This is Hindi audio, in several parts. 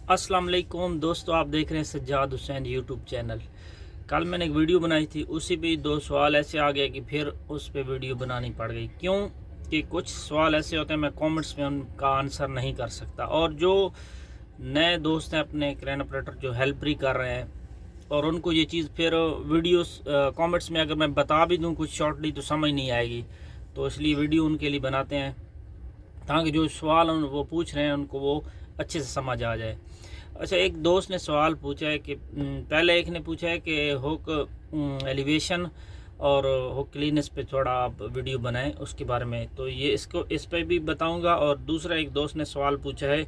अस्सलाम वालेकुम दोस्तों, आप देख रहे हैं सज्जाद हुसैन यूट्यूब चैनल। कल मैंने एक वीडियो बनाई थी, उसी पे दो सवाल ऐसे आ गए कि फिर उस पे वीडियो बनानी पड़ गई। क्यों कि कुछ सवाल ऐसे होते हैं मैं कमेंट्स में उनका आंसर नहीं कर सकता, और जो नए दोस्त हैं अपने क्रेन ऑपरेटर जो हेल्प भी कर रहे हैं और उनको ये चीज़ फिर वीडियोस कमेंट्स में अगर मैं बता भी दूं कुछ शॉर्टली तो समझ नहीं आएगी, तो इसलिए वीडियो उनके लिए बनाते हैं ताकि जो सवाल वो पूछ रहे हैं उनको वो अच्छे से समझ आ जाए। अच्छा, एक दोस्त ने सवाल पूछा है कि पहले एक ने पूछा है कि हुक एलिवेशन और हुक क्लीनेस पे थोड़ा आप वीडियो बनाएं उसके बारे में, तो ये इसको इस पे भी बताऊंगा। और दूसरा एक दोस्त ने सवाल पूछा है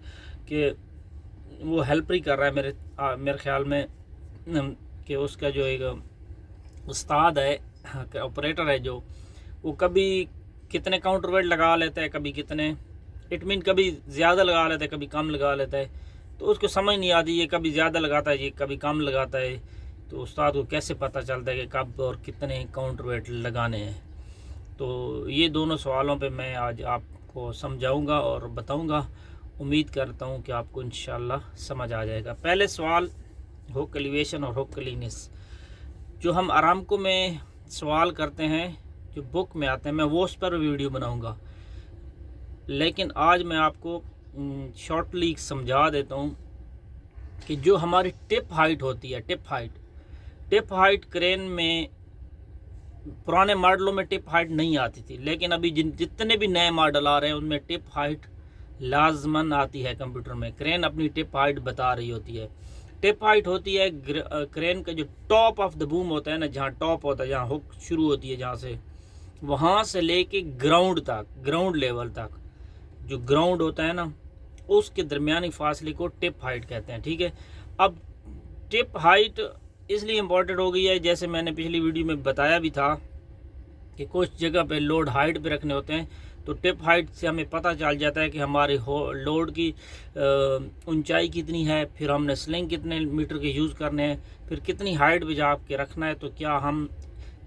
कि वो हेल्प ही कर रहा है मेरे ख्याल में कि उसका जो एक उस्ताद है, ऑपरेटर है, जो वो कभी कितने काउंटर वेट लगा लेता है, कभी कितने इट मीन कभी ज़्यादा लगा लेता है, कभी कम लगा लेता है, तो उसको समझ नहीं आती ये कभी ज़्यादा लगाता है ये कभी कम लगाता है, तो उस्ताद को कैसे पता चलता है कि कब और कितने काउंटर वेट लगाने हैं। तो ये दोनों सवालों पे मैं आज आपको समझाऊंगा और बताऊंगा। उम्मीद करता हूं कि आपको इंशाल्लाह समझ आ जाएगा। पहले सवाल, हुक एलिवेशन और हुक क्लीनेस जो हम आरामको में सवाल करते हैं, जो बुक में आते हैं, मैं वो उस पर वीडियो बनाऊंगा, लेकिन आज मैं आपको शॉर्टली समझा देता हूँ कि जो हमारी टिप हाइट होती है, टिप हाइट क्रेन में पुराने मॉडलों में टिप हाइट नहीं आती थी, लेकिन अभी जितने भी नए मॉडल आ रहे हैं उनमें टिप हाइट लाजमन आती है। कंप्यूटर में क्रेन अपनी टिप हाइट बता रही होती है। टिप हाइट होती है क्रेन का जो टॉप ऑफ द बूम होता है ना, जहाँ टॉप होता है, जहाँ हुक शुरू होती है, जहाँ से वहाँ से लेके ग्राउंड तक, ग्राउंड लेवल तक, जो ग्राउंड होता है ना, उसके दरमियानी फासले को टिप हाइट कहते हैं। ठीक है, अब टिप हाइट इसलिए इम्पोर्टेंट हो गई है, जैसे मैंने पिछली वीडियो में बताया भी था कि कुछ जगह पे लोड हाइट पे रखने होते हैं, तो टिप हाइट से हमें पता चल जाता है कि हमारे लोड की ऊंचाई कितनी है, फिर हमने स्लिंग कितने मीटर के यूज़ करने हैं, फिर कितनी हाइट पे जा के रखना है, तो क्या हम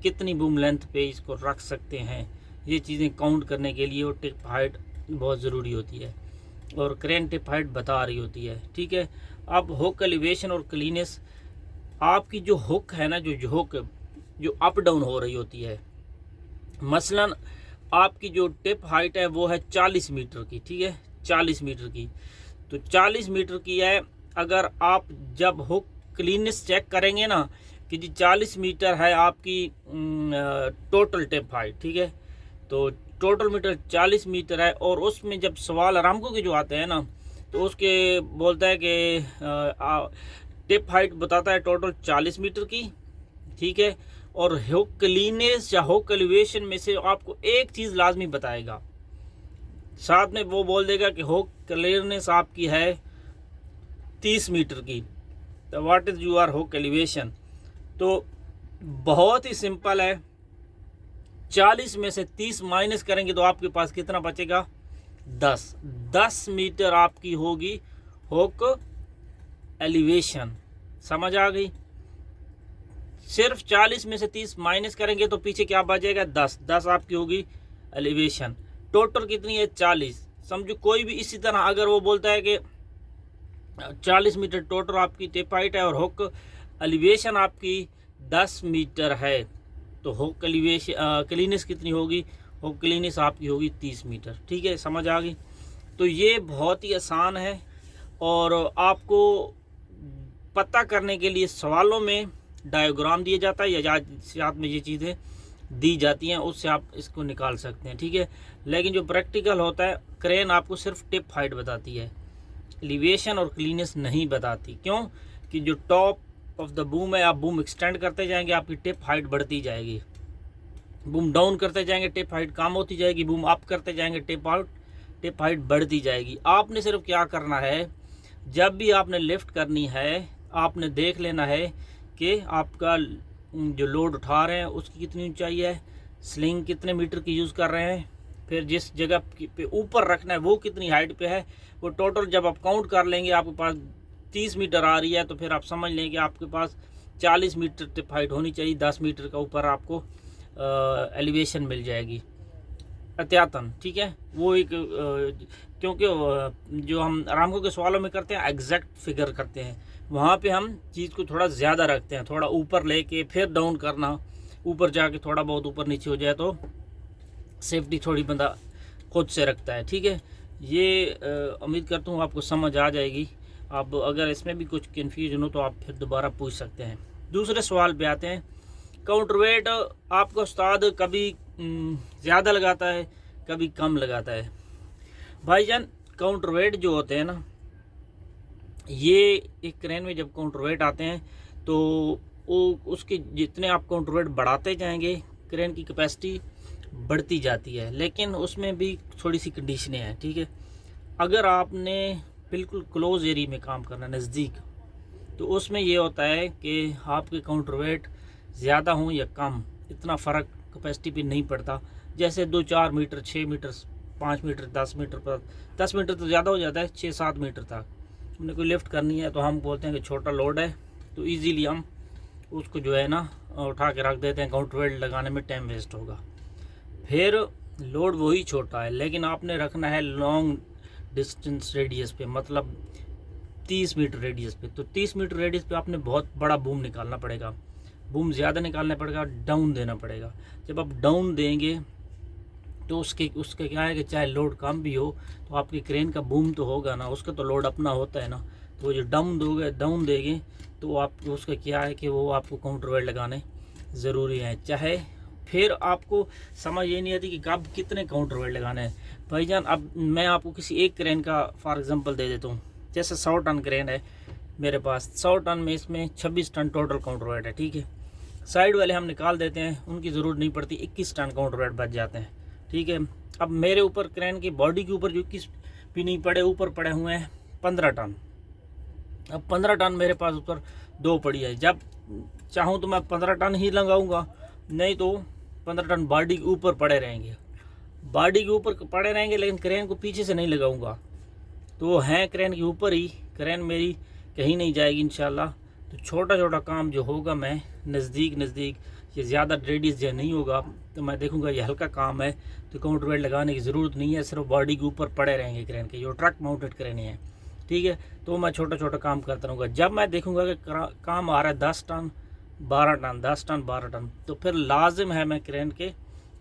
कितनी बूम लेंथ पे इसको रख सकते हैं। ये चीज़ें काउंट करने के लिए वो टिप हाइट बहुत ज़रूरी होती है और क्रेन टिप हाइट बता रही होती है। ठीक है, अब हुक एलिवेशन और क्लीनेस, आपकी जो हुक है ना, जो हुक जो अप डाउन हो रही होती है, मसलन आपकी जो टिप हाइट है वो है 40 मीटर की। ठीक है, 40 मीटर की, तो 40 मीटर की है। अगर आप जब हुक क्लीनेस चेक करेंगे ना कि जी 40 मीटर है आपकी टोटल टिप हाइट, ठीक है, तो टोटल मीटर 40 मीटर है, और उसमें जब सवाल आरामको के जो आते हैं ना, तो उसके बोलता है कि टिप हाइट बताता है टोटल 40 मीटर की। ठीक है, और हुक क्लीनेस या हुक एलिवेशन में से आपको एक चीज़ लाजमी बताएगा, साथ में वो बोल देगा कि हुक क्लीनेस आपकी है 30 मीटर की, तो what is your hook elevation. तो बहुत ही सिंपल है, 40 में से 30 माइनस करेंगे तो आपके पास कितना बचेगा, 10 मीटर आपकी होगी हुक एलिवेशन। समझ आ गई। सिर्फ 40 में से 30 माइनस करेंगे तो पीछे क्या बचेगा, 10 आपकी होगी एलिवेशन। टोटल कितनी है, 40। समझो कोई भी इसी तरह अगर वो बोलता है कि 40 मीटर टोटल आपकी टिप हाइट है और हुक एलिवेशन आपकी 10 मीटर है, तो हुक एलिवेशन क्लीनेस कितनी होगी, हुक क्लीनेस आपकी होगी 30 मीटर। ठीक है, समझ आ गई। तो ये बहुत ही आसान है, और आपको पता करने के लिए सवालों में डायग्राम दिया जाता है या साथ में ये चीज़ें दी जाती हैं, उससे आप इसको निकाल सकते हैं। ठीक है, लेकिन जो प्रैक्टिकल होता है, क्रेन आपको सिर्फ टिप हाइट बताती है, एलिवेशन और क्लीनेस नहीं बताती। क्यों कि जो टॉप ऑफ द बूम है, आप बूम एक्सटेंड करते जाएंगे, आपकी टिप हाइट बढ़ती जाएगी, बूम डाउन करते जाएंगे टिप हाइट कम होती जाएगी, बूम अप करते जाएंगे टिप हाइट बढ़ती जाएगी। आपने सिर्फ क्या करना है, जब भी आपने लिफ्ट करनी है, आपने देख लेना है कि आपका जो लोड उठा रहे हैं उसकी कितनी ऊंचाई है, स्लिंग कितने मीटर की यूज़ कर रहे हैं, फिर जिस जगह पे ऊपर रखना है वो कितनी हाइट पे है, वो टोटल जब आप काउंट कर लेंगे आपके पास 30 मीटर आ रही है, तो फिर आप समझ लें कि आपके पास 40 मीटर टिप हाइट होनी चाहिए, 10 मीटर का ऊपर आपको एलिवेशन मिल जाएगी। एहतियातन, ठीक है। वो एक क्योंकि जो हम आरामको के सवालों में करते हैं एग्जैक्ट फिगर करते हैं, वहाँ पे हम चीज़ को थोड़ा ज़्यादा रखते हैं, थोड़ा ऊपर लेके फिर डाउन करना, ऊपर जाके थोड़ा बहुत ऊपर नीचे हो जाए तो सेफ्टी थोड़ी बंदा खुद से रखता है, ठीक है। ये उम्मीद करता हूँ आपको समझ आ जाएगी। आप अगर इसमें भी कुछ कन्फ्यूजन हो तो आप फिर दोबारा पूछ सकते हैं। दूसरे सवाल पे आते हैं। काउंटरवेट आपका उस्ताद कभी ज़्यादा लगाता है, कभी कम लगाता है। भाईजान काउंटरवेट जो होते हैं ना, ये एक क्रेन में जब काउंटरवेट आते हैं तो वो उसके जितने आप काउंटरवेट बढ़ाते जाएंगे क्रेन की कैपेसिटी बढ़ती जाती है, लेकिन उसमें भी थोड़ी सी कंडीशनें हैं, ठीक है। अगर आपने बिल्कुल क्लोज एरिया में काम करना, नज़दीक, तो उसमें ये होता है कि आपके काउंटरवेट ज़्यादा हों या कम, इतना फ़र्क कैपेसिटी पे नहीं पड़ता। जैसे 2-4 मीटर, 6 मीटर, 5 मीटर, 10 मीटर पर, 10 मीटर तो ज़्यादा हो जाता है, 6-7 मीटर तक हमने कोई लिफ्ट करनी है तो हम बोलते हैं कि छोटा लोड है, तो ईजीली हम उसको जो है ना उठा के रख देते हैं, काउंटरवेट लगाने में टाइम वेस्ट होगा। फिर लोड वही छोटा है, लेकिन आपने रखना है लॉन्ग डिस्टेंस रेडियस पे, मतलब 30 मीटर रेडियस पे। तो 30 मीटर रेडियस पे आपने बहुत बड़ा बूम निकालना पड़ेगा, बूम ज़्यादा निकालना पड़ेगा, डाउन देना पड़ेगा। जब आप डाउन देंगे तो उसके क्या है कि चाहे लोड कम भी हो तो आपकी क्रेन का बूम तो होगा ना, उसका तो लोड अपना होता है ना। तो जो डाउन देंगे तो आप उसका क्या है कि वो आपको काउंटरवेट लगाने ज़रूरी है। चाहे फिर आपको समझ ये नहीं आती कि कब कितने काउंटरवेट लगाने हैं। भाईजान अब मैं आपको किसी एक क्रेन का फॉर एग्जांपल दे देता हूँ। जैसे 100 टन क्रेन है मेरे पास, 100 टन में इसमें 26 टन टोटल काउंटरवेट है, ठीक है। साइड वाले हम निकाल देते हैं, उनकी ज़रूरत नहीं पड़ती, 21 टन काउंटरवेट बच जाते हैं, ठीक है। अब मेरे ऊपर क्रेन की बॉडी के ऊपर जो 21 भी नहीं पड़े, ऊपर पड़े हुए हैं 15 टन। अब 15 टन मेरे पास ऊपर 2 पड़ी है। जब चाहूँ तो मैं 15 टन ही लगाऊंगा, नहीं तो 15 टन बॉडी के ऊपर पड़े रहेंगे, बॉडी के ऊपर पड़े रहेंगे, लेकिन क्रेन को पीछे से नहीं लगाऊंगा। तो वो हैं क्रेन के ऊपर ही, क्रेन मेरी कहीं नहीं जाएगी इंशाल्लाह। तो छोटा छोटा काम जो होगा मैं नज़दीक ये ज़्यादा रेडियस जो नहीं होगा तो मैं देखूंगा ये हल्का काम है तो काउंटरवेट लगाने की ज़रूरत नहीं है, सिर्फ बॉडी के ऊपर पड़े रहेंगे क्रेन के, जो ट्रक माउंटेड क्रेन है, ठीक है। तो मैं छोटा छोटा काम करता रहूँगा। जब मैं देखूँगा कि काम आ रहा है 10 टन 12 टन, 10 टन 12 टन, तो फिर लाजिम है मैं क्रेन के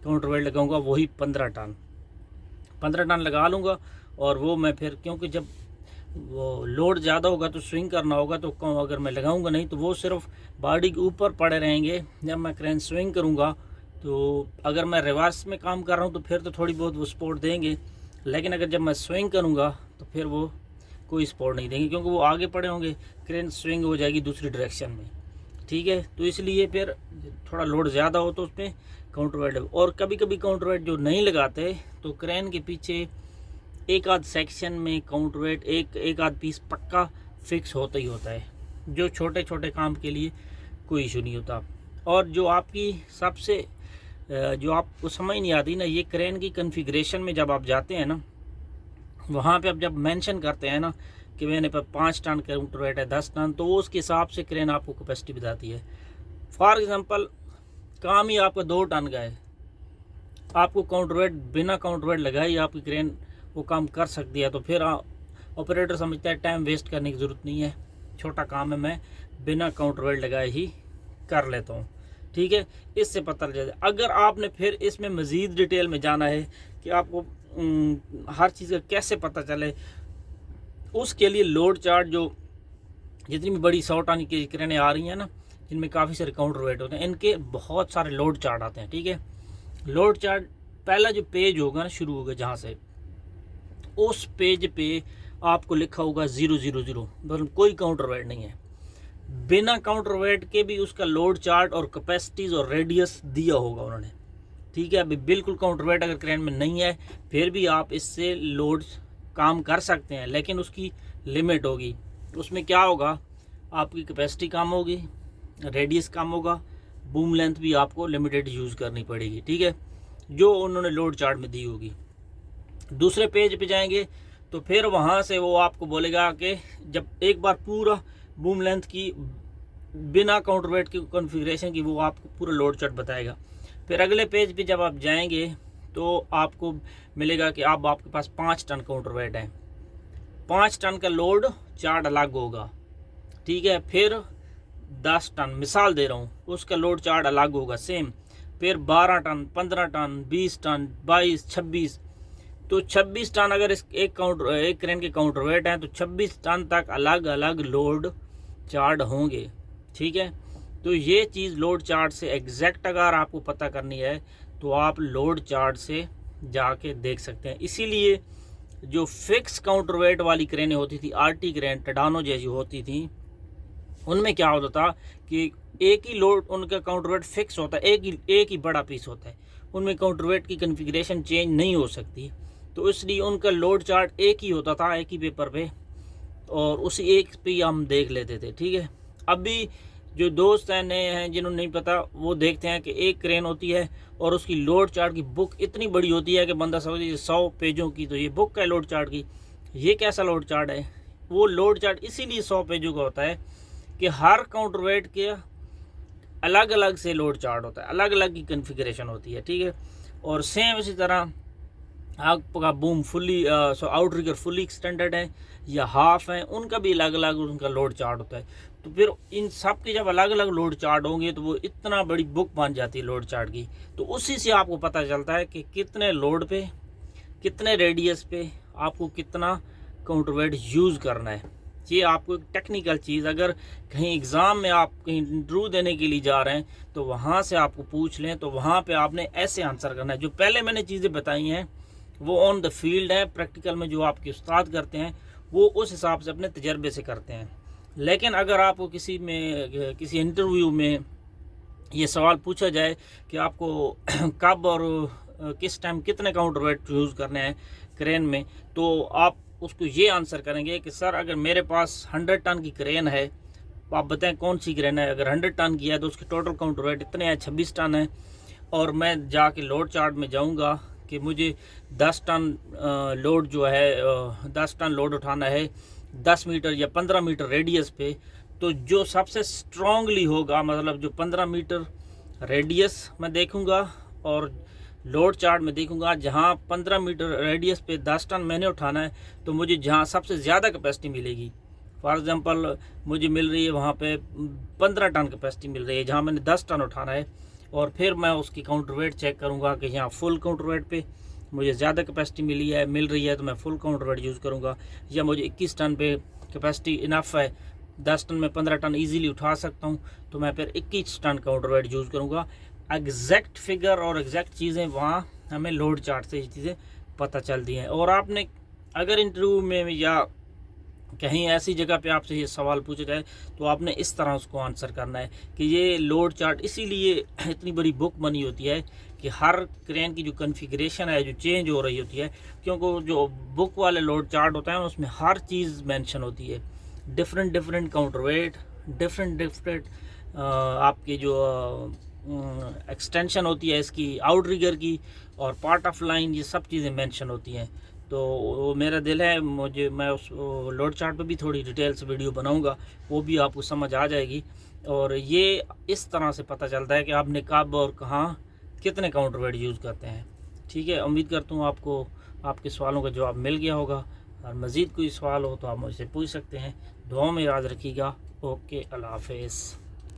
काउंटरवेट लगाऊंगा, वही 15 टन लगा लूँगा। और वो मैं फिर, क्योंकि जब वो लोड ज़्यादा होगा तो स्विंग करना होगा, तो अगर मैं लगाऊंगा नहीं तो वो सिर्फ बॉडी के ऊपर पड़े रहेंगे। जब मैं क्रेन स्विंग करूंगा तो अगर मैं रिवर्स में काम कर रहा हूं तो फिर तो थोड़ी बहुत वो सपोर्ट देंगे, लेकिन अगर जब मैं स्विंग करूंगा तो फिर वो कोई सपोर्ट नहीं देंगे, क्योंकि वो आगे पड़े होंगे, क्रेन स्विंग हो जाएगी दूसरी डायरेक्शन में, ठीक है। तो इसलिए फिर थोड़ा लोड ज़्यादा हो तो उसमें काउंटरवेट। और कभी कभी काउंटरवेट जो नहीं लगाते तो क्रेन के पीछे एक आध सेक्शन में काउंटरवेट एक आध पीस पक्का फिक्स होता ही होता है, जो छोटे छोटे काम के लिए कोई इशू नहीं होता। और जो आपकी सबसे जो आपको समझ नहीं आती ना, ये क्रेन की कॉन्फ़िगरेशन में जब आप जाते हैं ना, वहाँ पे आप जब मेंशन करते हैं ना कि मैंने पर 5 टन काउंटरवेट है, 10 टन, तो उसके हिसाब से क्रेन आपको कैपेसिटी बताती है। फॉर एग्जांपल काम ही आपका 2 टन का है, आपको काउंटरवेट बिना काउंटरवेट लगाए ही आपकी क्रेन वो काम कर सकती है, तो फिर ऑपरेटर समझता है टाइम वेस्ट करने की ज़रूरत नहीं है, छोटा काम है, मैं बिना काउंटरवेट लगाए ही कर लेता हूँ, ठीक है। इससे पता चल जाए। अगर आपने फिर इसमें मज़ीद डिटेल में जाना है कि आपको हर चीज़ का कैसे पता चले, उसके लिए लोड चार्ट, जो जितनी भी बड़ी 100 टन की क्रेनें आ रही हैं ना, जिनमें काफ़ी सारे काउंटरवेट होते हैं, इनके बहुत सारे लोड चार्ट आते हैं, ठीक है। लोड चार्ट पहला जो पेज होगा ना, शुरू होगा जहाँ से, उस पेज पे आपको लिखा होगा 000, मतलब कोई काउंटरवेट नहीं है। बिना काउंटरवेट के भी उसका लोड चार्ट और कैपेसिटीज़ और रेडियस दिया होगा उन्होंने, ठीक है। अभी बिल्कुल काउंटरवेट अगर क्रेन में नहीं है फिर भी आप इससे लोड काम कर सकते हैं, लेकिन उसकी लिमिट होगी। उसमें क्या होगा, आपकी कैपेसिटी कम होगी, रेडियस कम होगा, बूम लेंथ भी आपको लिमिटेड यूज़ करनी पड़ेगी, ठीक है, जो उन्होंने लोड चार्ट में दी होगी। दूसरे पेज पे जाएंगे तो फिर वहाँ से वो आपको बोलेगा कि जब एक बार पूरा बूम लेंथ की बिना काउंटरवेट की कॉन्फ़िगरेशन की वो आपको पूरा लोड चार्ट बताएगा। फिर अगले पेज पे जब आप जाएंगे तो आपको मिलेगा कि अब आपके पास 5 टन काउंटर वेट है। 5 टन का लोड चार्ट अलग होगा, ठीक है। फिर 10 टन मिसाल दे रहा हूँ, उसका लोड चार्ट अलग होगा सेम। फिर 12 टन, 15 टन, 20 टन, 22, 26, तो 26 टन अगर इस एक क्रेन के काउंटर वेट हैं तो 26 टन तक अलग अलग लोड चार्ट होंगे, ठीक है। तो ये चीज़ लोड चार्ट से एग्जैक्ट अगर आपको पता करनी है तो आप लोड चार्ट से जाके देख सकते हैं। इसीलिए जो फिक्स काउंटर वेट वाली क्रेनें होती थी, आरटी क्रेन, टडानो जैसी होती थी, उनमें क्या होता था कि एक ही लोड उनका काउंटर वेट फिक्स होता है, एक ही बड़ा पीस होता है, उनमें काउंटर वेट की कन्फिग्रेशन चेंज नहीं हो सकती। तो इसलिए उनका लोड चार्ट एक ही होता था, एक ही पेपर पे, और उसी एक पे हम देख लेते थे, ठीक है। अभी जो दोस्त हैं नए हैं जिन्होंने नहीं पता, वो देखते हैं कि एक क्रेन होती है और उसकी लोड चार्ट की बुक इतनी बड़ी होती है कि बंदा समझ 100 पेजों की तो ये बुक है लोड चार्ट की, ये कैसा लोड चार्ट है। वो लोड चार्ट इसीलिए 100 पेजों का होता है कि हर काउंटर वेट के अलग अलग से लोड चार्ट होता है, अलग अलग की कन्फिग्रेशन होती है, ठीक है। और सेम इसी तरह आपका boom fully outrigger fully extended है या हाफ है, उनका भी अलग अलग उनका लोड चार्ट होता है। तो फिर इन सब के जब अलग अलग लोड चार्ट होंगे तो वो इतना बड़ी बुक बन जाती है लोड चार्ट की। तो उसी से आपको पता चलता है कि कितने लोड पे, कितने रेडियस पे आपको कितना काउंटर वेट यूज़ करना है। ये आपको एक टेक्निकल चीज़, अगर कहीं एग्ज़ाम में आप कहीं इंटरव्यू देने के लिए जा रहे हैं तो वहाँ से आपको पूछ लें तो वहाँ पे आपने ऐसे आंसर करना है। जो पहले मैंने चीज़ें बताई हैं वो ऑन द फील्ड है, प्रैक्टिकल में जो आपके उस्ताद करते हैं वो उस हिसाब से अपने तजर्बे से करते हैं। लेकिन अगर आपको किसी इंटरव्यू में ये सवाल पूछा जाए कि आपको कब और किस टाइम कितने काउंटर वेट यूज़ करने हैं क्रेन में, तो आप उसको ये आंसर करेंगे कि सर अगर मेरे पास 100 टन की क्रेन है, आप बताएं कौन सी क्रेन है। अगर 100 टन की है तो उसके टोटल काउंटर वेट इतने हैं, 26 टन है, और मैं जाके लोड चार्ट में जाऊंगा कि मुझे 10 टन लोड जो है 10 टन लोड उठाना है 10 मीटर या 15 मीटर रेडियस पे, तो जो सबसे स्ट्रांगली होगा, मतलब जो 15 मीटर रेडियस मैं देखूंगा और लोड चार्ट में देखूंगा जहां 15 मीटर रेडियस पे 10 टन मैंने उठाना है तो मुझे जहां सबसे ज़्यादा कैपेसिटी मिलेगी, फॉर एग्जांपल मुझे मिल रही है वहां पे 15 टन कैपेसिटी मिल रही है जहां मैंने 10 टन उठाना है, और फिर मैं उसकी काउंटर वेट चेक करूंगा कि यहाँ फुल काउंटर वेट पे मुझे ज़्यादा कैपेसिटी मिल रही है तो मैं फुल काउंटर वेट यूज़ करूँगा, या मुझे 21 टन पे कैपेसिटी इनफ है, 10 टन में 15 टन ईजीली उठा सकता हूँ तो मैं फिर 21 टन काउंटर वेट यूज़ करूँगा। एग्जैक्ट फिगर और एग्जैक्ट चीज़ें वहाँ हमें लोड चार्ट से ये चीज़ें पता चलती हैं। और आपने अगर इंटरव्यू में या कहीं ऐसी जगह पे आपसे ये सवाल पूछा जाए तो आपने इस तरह उसको आंसर करना है कि ये लोड चार्ट इसीलिए इतनी बड़ी बुक बनी होती है कि हर क्रेन की जो कन्फिग्रेशन है जो चेंज हो रही होती है, क्योंकि जो बुक वाले लोड चार्ट होता है उसमें हर चीज़ मेंशन होती है, डिफरेंट काउंटर वेट, डिफरेंट आपकी जो एक्सटेंशन होती है इसकी आउटरिगर की और पार्ट ऑफ लाइन, ये सब चीज़ें मेंशन होती हैं। तो मेरा दिल है मैं उस लोड चार्ट पे भी थोड़ी डिटेल से वीडियो बनाऊंगा, वो भी आपको समझ आ जाएगी। और ये इस तरह से पता चलता है कि आपने कब और कहाँ कितने काउंटर वेट यूज़ करते हैं, ठीक है। उम्मीद करता हूँ आपको आपके सवालों का जवाब मिल गया होगा, और मज़ीद कोई सवाल हो तो आप मुझसे पूछ सकते हैं। दुआ में याद रखिएगा। ओके, अल्लाह हाफ़िज़।